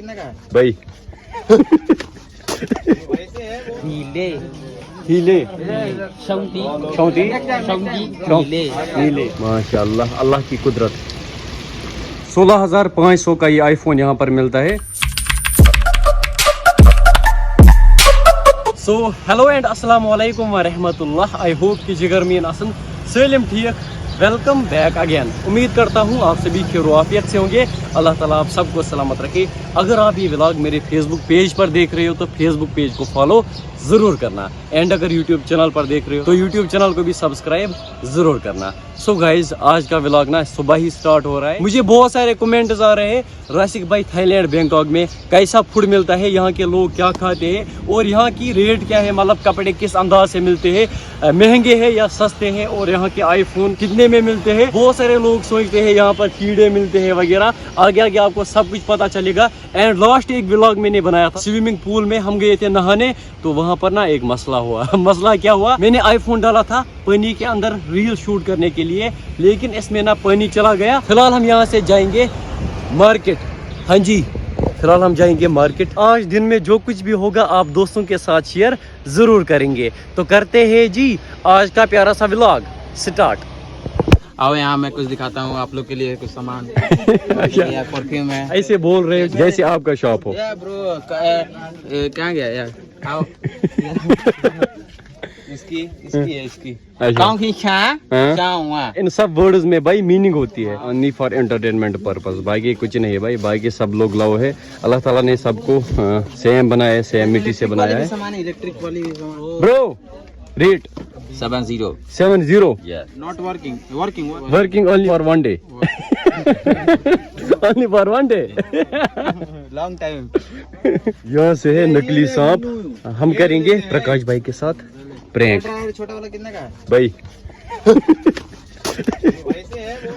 भाई हीले हीले शौंती शौंती हीले हीले माशाल्लाह, अल्लाह की कुदरत। 16,500 का ये आईफोन यहाँ पर मिलता है। सो हेलो एंड अस्सलाम वालेकुम व रहमतुल्लाह। आई होप कि जिगर मीन असन सलिम ठीक। Welcome back again. उम्मीद करता हूँ आप सभी खैरियत से होंगे। अल्लाह ताला आप सबको सलामत रखे। अगर आप ये व्लॉग मेरे फेसबुक पेज पर देख रहे हो तो फेसबुक पेज को फॉलो ज़रूर करना, एंड अगर यूट्यूब चैनल पर देख रहे हो तो यूट्यूब चैनल को भी सब्सक्राइब ज़रूर करना। सो गाइज, आज का व्लॉग ना सुबह ही स्टार्ट हो रहा है। मुझे बहुत सारे कमेंट्स आ रहे हैं, राशिक भाई थाईलैंड बैंकॉक में कैसा फूड मिलता है, यहाँ के लोग क्या खाते हैं और यहाँ की रेट क्या है, मतलब कपड़े किस अंदाज से मिलते हैं, महंगे हैं या सस्ते हैं, और यहाँ के आईफोन कितने में मिलते हैं। बहुत सारे लोग सोचते हैं यहाँ पर कीड़े मिलते हैं वगैरह। आगे आगे आपको सब कुछ पता चलेगा। एंड लास्ट एक व्लॉग मैंने बनाया था, स्विमिंग पूल में हम गए थे नहाने, तो वहाँ पर ना एक मसला हुआ। मसला क्या हुआ, मैंने आईफोन डाला था पानी के अंदर रील शूट करने के लिए, लेकिन इसमें ना पानी चला गया। फिलहाल हम यहाँ से जाएंगे मार्केट। हाँ जी, फिलहाल हम जाएंगे मार्केट। आज दिन में जो कुछ भी होगा आप दोस्तों के साथ शेयर जरूर करेंगे। तो करते हैं जी आज का प्यारा सा व्लॉग स्टार्ट। आओ यहाँ मैं कुछ दिखाता हूँ आप लोग के लिए, कुछ सामान। अच्छा, परफ्यूम है। ऐसे बोल रहे हो जैसे आपका शॉप हो। ब्रो क्या गया यार, आओ। इसकी है इसकी। हाँ? इन सब वर्ड्स में भाई मीनिंग होती है, ओनली फॉर एंटरटेनमेंट पर्पस। बाकी कुछ नहीं है भाई, बाकी सब लोग लाओ है। अल्लाह ताला ने सबको सेम बनाया है, सेम मिट्टी से बनाया है। सामान इलेक्ट्रिक वाली bro rate 70 not working working only for one day. Only for one day. Long time. यहाँ से है नकली सांप। हम करेंगे प्रकाश भाई के साथ प्रैंक। छोटा वाला कितने का है भाई?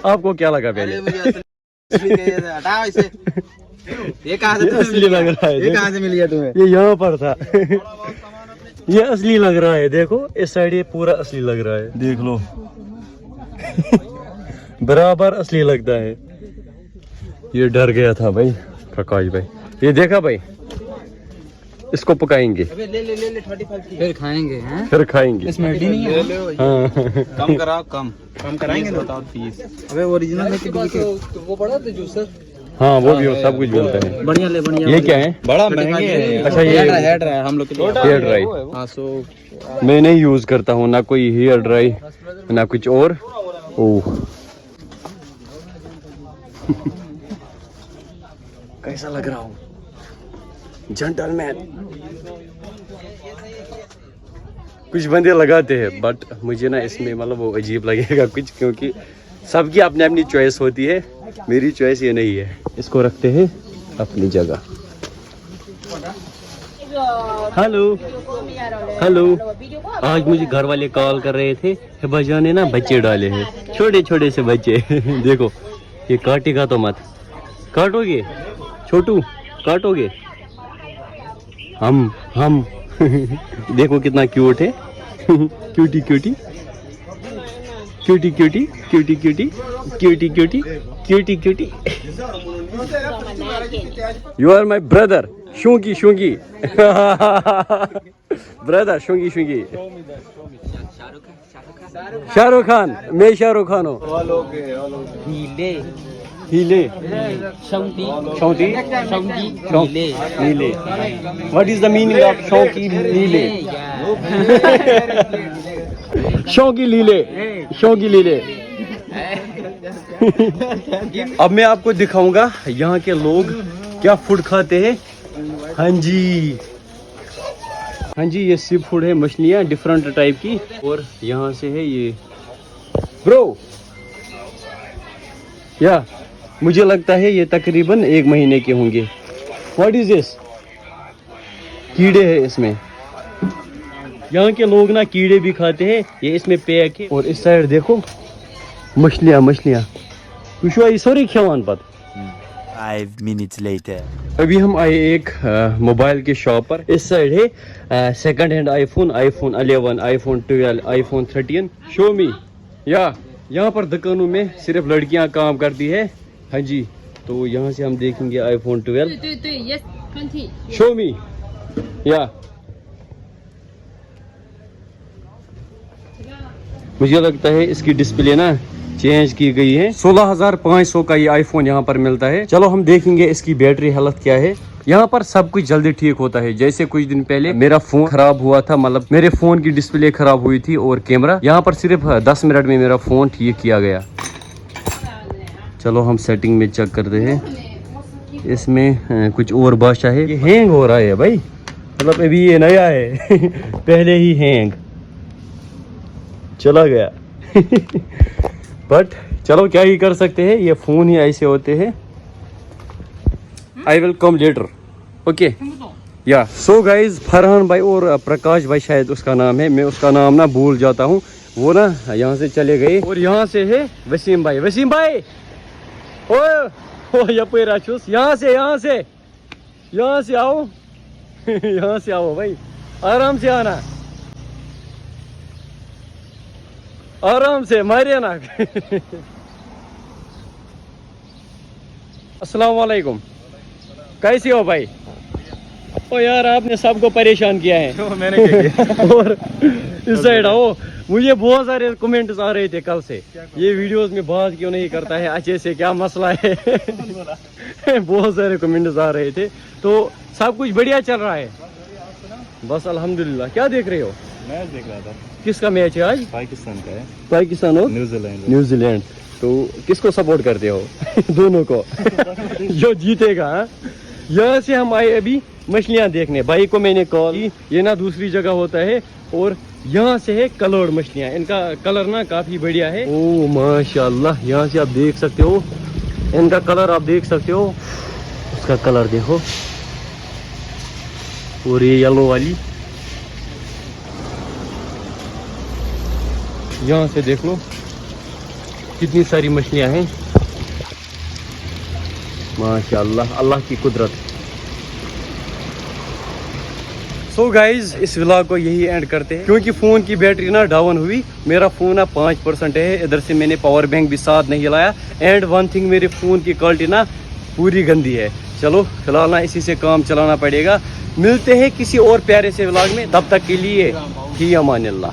आपको क्या लगा पहले? हटाओ इसे। ये कहाँ से असली लग रहा है? ये कहाँ से मिल गया तुम्हें? ये यहाँ पर था। ये असली लग रहा है, देखो इस साइड ये पूरा असली लग रहा है, देख लो। बराबर असली लगता है। ये डर गया था भाई प्रकाश भाई। ये देखा भाई, इसको पकाएंगे ले 35 फिर खाएंगे हैं? फिर खाएंगे। इसमें हड्डी नहीं है। हाँ। कम कराओ, कम कराएंगे ना, बताओ 30। अबे ओरिजिनल है कि डुप्लीकेट? वो बड़ा था जूसर। हाँ वो भी हो, सब कुछ मिलता है। बढ़िया ले, बढ़िया। ये क्या है? बड़ा महंगे है। अच्छा, ये हेयर ड्राई हम लोग के लिए। Hair dry. हाँ, सो मैं नहीं यूज करता हूँ ना कोई हेयर ड्राई ना कुछ और। ओह कैसा लग रहा हूँ, जेंटलमैन। कुछ बंदे लगाते हैं बट मुझे ना इसमें मतलब वो अजीब लगेगा कुछ, क्योंकि सबकी अपनी अपनी चॉइस होती है। मेरी चॉइस ये नहीं है। इसको रखते हैं अपनी जगह। हेलो हेलो, आज मुझे घर वाले कॉल कर रहे थे, हिबा जान ने ना बच्चे डाले हैं, छोटे छोटे से बच्चे। देखो ये काटेगा तो मत, काटोगे छोटू, काटोगे? हम देखो कितना क्यूट है। Cutie cutie cutie cutie cutie cutie cutie cutie cutie cutie. You are my brother शूंगी शूंगी। ब्रदर शूंगी शूंगी। शाहरुख खान, मैं शाहरुख खान हूँ। हीले हीले शौंती शौंती हीले नीले। What is the meaning of शौकी नीले? शौकी लीले, शौकी लीले। अब मैं आपको दिखाऊंगा यहाँ के लोग क्या फूड खाते हैं। हाँ जी, हाँ जी, ये सी फूड है, मछलियाँ डिफरेंट टाइप की। और यहाँ से है ये ब्रो, या मुझे लगता है ये तकरीबन 1 महीने के होंगे। What is this? कीड़े हैं इसमें। यहाँ के लोग ना कीड़े भी खाते हैं, ये इसमें पैक है। और इस साइड देखो मछलियाँ मछलियाँ। सॉरी खेवान पत 5 minutes later. अभी हम आए एक मोबाइल की शॉप पर। इस साइड है second hand iPhone 11, iPhone 12, iPhone 13। Show मी। या यहाँ पर दुकानों में सिर्फ लड़कियाँ काम करती है। हाँ जी, तो यहाँ से हम देखेंगे iPhone 12। 对 yes 20 शो मी या मुझे लगता है इसकी डिस्प्ले ना चेंज की गई है। 16,500 का ये आईफोन यहाँ पर मिलता है। चलो हम देखेंगे इसकी बैटरी हालत क्या है। यहाँ पर सब कुछ जल्दी ठीक होता है। जैसे कुछ दिन पहले मेरा फोन खराब हुआ था, मतलब मेरे फोन की डिस्प्ले खराब हुई थी और कैमरा। यहाँ पर सिर्फ 10 मिनट में मेरा फोन ठीक किया गया। चलो हम सेटिंग में चेक करते हैं। इसमें कुछ और भाषा है। ये हैंग हो रहा है भाई, मतलब अभी ये नया है पहले ही हैंग चला गया बट चलो क्या ही कर सकते हैं, ये फोन ही ऐसे होते हैं। I will come later okay या। सो गाइज फरहान भाई और प्रकाश भाई शायद उसका नाम है, मैं उसका नाम ना भूल जाता हूँ, वो ना यहाँ से चले गए। और यहाँ से है वसीम भाई। वसीम भाई ओ यपेरा चूस, यहाँ से आओ यहाँ से आओ भाई, आराम से आना, आराम से मारिए ना अस्सलाम वालेकुम, कैसे हो भाई? ओ यार आपने सबको परेशान किया है मैंने क्या किया? और इस साइड आओ, मुझे बहुत सारे कमेंट्स आ रहे थे कल से, ये वीडियोस में बात क्यों नहीं करता है, अच्छे से क्या मसला है बहुत सारे कमेंट्स आ रहे थे। तो सब कुछ बढ़िया चल रहा है बस अल्हम्दुलिल्लाह। क्या देख रहे हो? मैच देख रहा था। किसका मैच है आज? पाकिस्तान का है। पाकिस्तान और न्यूजीलैंड। तो किसको सपोर्ट करते हो दोनों को जो जीतेगा। हाँ? यहाँ से हम आए अभी मछलियाँ देखने, भाई को मैंने कॉल की, ये ना दूसरी जगह होता है और यहाँ से है कलर्ड मछलियाँ, इनका कलर ना काफी बढ़िया है। ओ माशाल्लाह, यहाँ से आप देख सकते हो इनका कलर, आप देख सकते हो उसका कलर देखो, और ये येलो वाली यहाँ से देख लो कितनी सारी मछलियाँ हैं माशाल्लाह, अल्लाह की कुदरत। सो गाइज इस व्लॉग को यही एंड करते हैं, क्योंकि फ़ोन की बैटरी ना डाउन हुई, मेरा फ़ोन ना 5% है, इधर से मैंने पावर बैंक भी साथ नहीं लाया, एंड वन थिंग मेरे फ़ोन की क्वालिटी ना पूरी गंदी है। चलो फिलहाल ना इसी से काम चलाना पड़ेगा। मिलते हैं किसी और प्यारे से व्लॉग में, तब तक के लिए ही अमान अल्लाह।